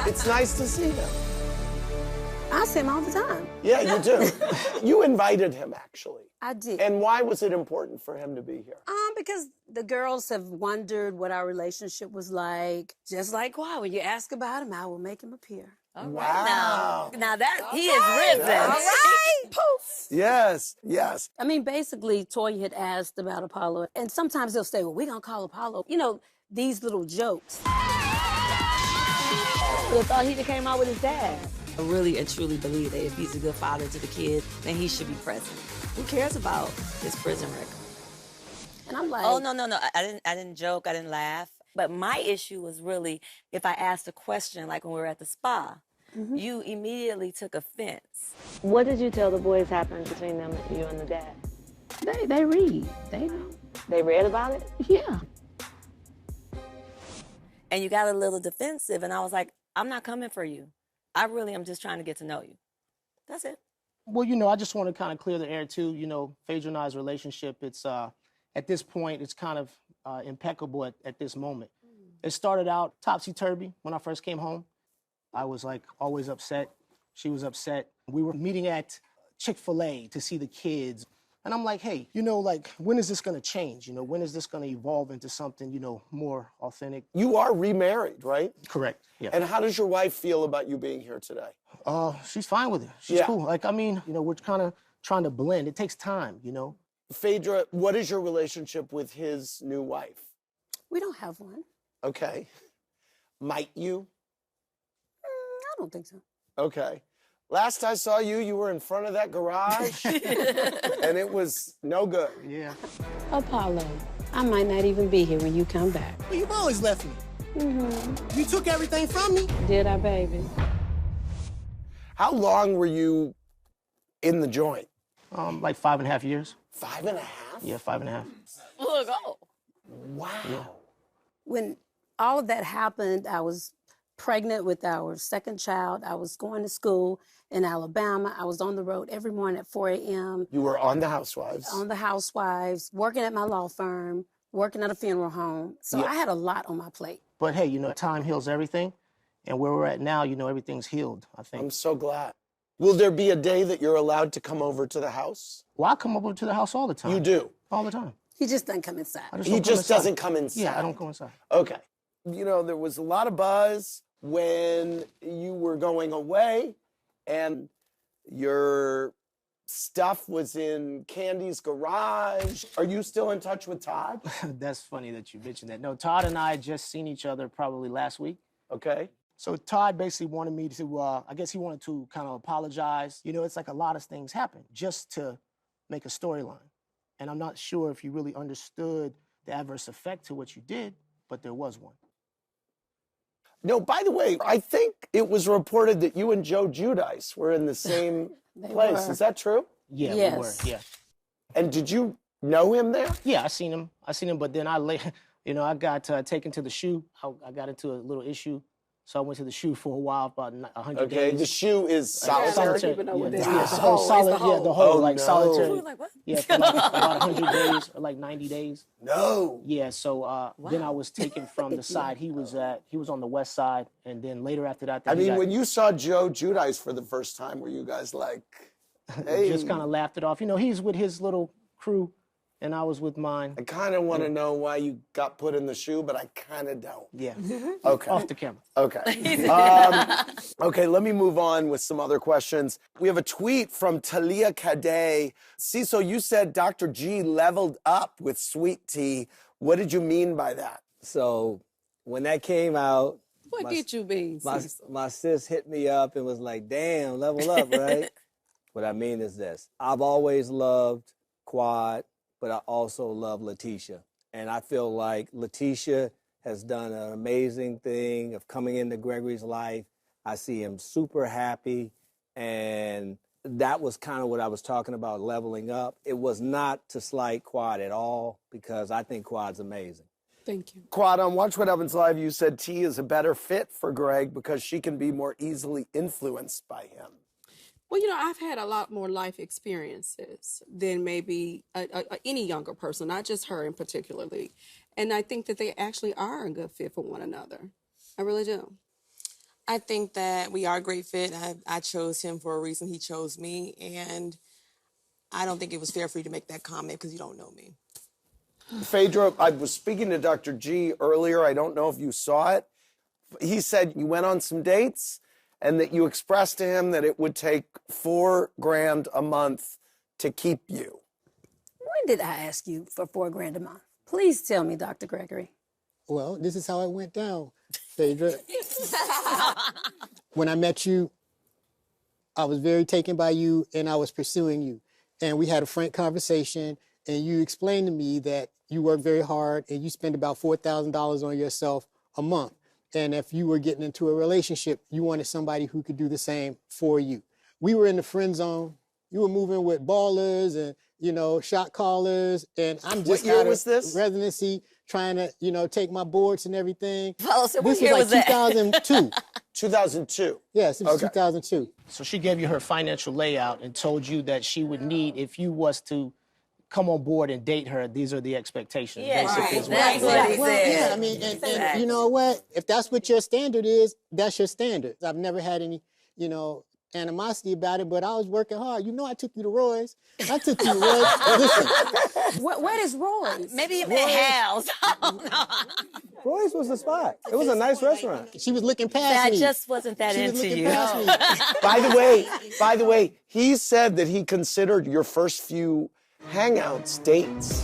It's nice to see him. I see him all the time. Yeah, you do. You invited him, actually. I did. And why was it important for him to be here? Because the girls have wondered what our relationship was like. Just like, wow, when you ask about him, I will make him appear. All Wow. right now that he is risen. All right. Poof. Yes, yes. I mean, basically, Toya had asked about Apollo, and sometimes they'll say, well, we're going to call Apollo. You know, these little jokes. I thought he came out with his dad. I really and truly believe that if he's a good father to the kid, then he should be present. Who cares about his prison record? And I'm like, Oh, no. I didn't joke, I didn't laugh. But my issue was really if I asked a question, like when we were at the spa, you immediately took offense. What did you tell the boys happened between them, you and the dad? they read. They know. They read about it? Yeah. And you got a little defensive, and I was like, I'm not coming for you. I really am just trying to get to know you. That's it. Well, you know, I just want to kind of clear the air, too. You know, Phaedra and I's relationship, it's, at this point, it's kind of impeccable at this moment. It started out topsy-turvy when I first came home. I was, like, always upset. She was upset. We were meeting at Chick-fil-A to see the kids. And I'm like, hey, you know, like, when is this going to change? You know, when is this going to evolve into something, you know, more authentic? You are remarried, right? Correct, yeah. And how does your wife feel about you being here today? She's fine with it. She's cool. Like, I mean, you know, we're kind of trying to blend. It takes time, you know? Phaedra, what is your relationship with his new wife? We don't have one. Okay. Might you? I don't think so. Okay. Last I saw you, you were in front of that garage, and it was no good. Yeah. Apollo, I might not even be here when you come back. Well, you've always left me. You took everything from me. Did I, baby? How long were you in the joint? Like 5.5 years. 5.5? Yeah, 5.5. Look, oh. Wow. Yeah. When all of that happened, I was pregnant with our second child. I was going to school in Alabama. I was on the road every morning at 4 a.m. You were on The Housewives. On The Housewives, working at my law firm, working at a funeral home. So I had a lot on my plate. But hey, you know, time heals everything. And where we're at now, you know, everything's healed, I think. I'm so glad. Will there be a day that you're allowed to come over to the house? Well, I come over to the house all the time. You do? All the time. He just doesn't come inside. He just doesn't come inside? Yeah, I don't go inside. Okay. You know, there was a lot of buzz when you were going away and your stuff was in Candy's garage. Are you still in touch with Todd? That's funny that you mentioned that. No, Todd and I had just seen each other probably last week. Okay. So Todd basically wanted me to, I guess he wanted to kind of apologize. You know, it's like a lot of things happen just to make a storyline. And I'm not sure if you really understood the adverse effect to what you did, but there was one. No, by the way, I think it was reported that you and Joe Giudice were in the same place. were. Is that true? Yeah, Yes. we were, yeah. And did you know him there? Yeah, I seen him, but then you know, I got taken to the shoe. I got into a little issue. So I went to the shoe for a while, about 100 Okay, days. the shoe is solitary. even know what Yeah, that yeah, is. the The whole hole, solid, it's the yeah, hole. the whole Oh, like no. solitary. We were like, what? Yeah, for like about 100 days or like 90 days. No. Yeah, so then I was taken from the side he was at. He was on the west side, and then later after that, I mean, when you saw Joe Giudice for the first time, were you guys like, hey? just kind of laughed it off. You know, he's with his little crew, and I was with mine. I kind of want to know why you got put in the shoe, but I kind of don't. Yeah, Okay. off the camera. Okay. Okay, let me move on with some other questions. We have a tweet from Talia Kadeh. Cecil, you said Dr. G leveled up with sweet tea. What did you mean by that? So when that came out, What get you beans? my sis hit me up and was like, damn, level up, right? What I mean is this. I've always loved Quad, but I also love Letitia. And I feel like Letitia has done an amazing thing of coming into Gregory's life. I see him super happy. And that was kind of what I was talking about, leveling up. It was not to slight Quad at all, because I think Quad's amazing. Thank you. Quad, on Watch What Happens Live, you said T is a better fit for Greg because she can be more easily influenced by him. Well, you know, I've had a lot more life experiences than maybe any younger person, not just her in particularly. And I think that they actually are a good fit for one another. I really do. I think that we are a great fit. I chose him for a reason. He chose me. And I don't think it was fair for you to make that comment because you don't know me. Phaedra, I was speaking to Dr. G earlier. I don't know if you saw it. He said you went on some dates and that you expressed to him that it would take $4,000 a month to keep you. When did I ask you for $4,000 a month? Please tell me, Dr. Gregory. Well, this is how it went down, Phaedra. When I met you, I was very taken by you and I was pursuing you. And we had a frank conversation and you explained to me that you work very hard and you spend about $4,000 on yourself a month. And if you were getting into a relationship, you wanted somebody who could do the same for you. We were in the friend zone. You were moving with ballers and, you know, shot callers. And I'm just What year was this? Residency, trying to, you know, take my boards and everything. Oh, so what This year was was like that? 2002. 2002. Yes, it was Okay. 2002. So she gave you her financial layout and told you that she would need, if you was to come on board and date her, these are the expectations. Yeah, basically, right. is what That's it was. what he Well, said. yeah, I mean, and you know what? If that's what your standard is, that's your standard. I've never had any, you know, animosity about it, but I was working hard. You know, I took you to Roy's. I took you to Roy's. Listen, What is Roy's? Maybe you meant Hal's. Roy's was the spot. It was a nice restaurant. she was looking past I me. just wasn't that She was into looking you. past me. By the way, he said that he considered your first few hangouts dates.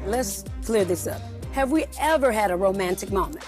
Let's clear this up. Have we ever had a romantic moment?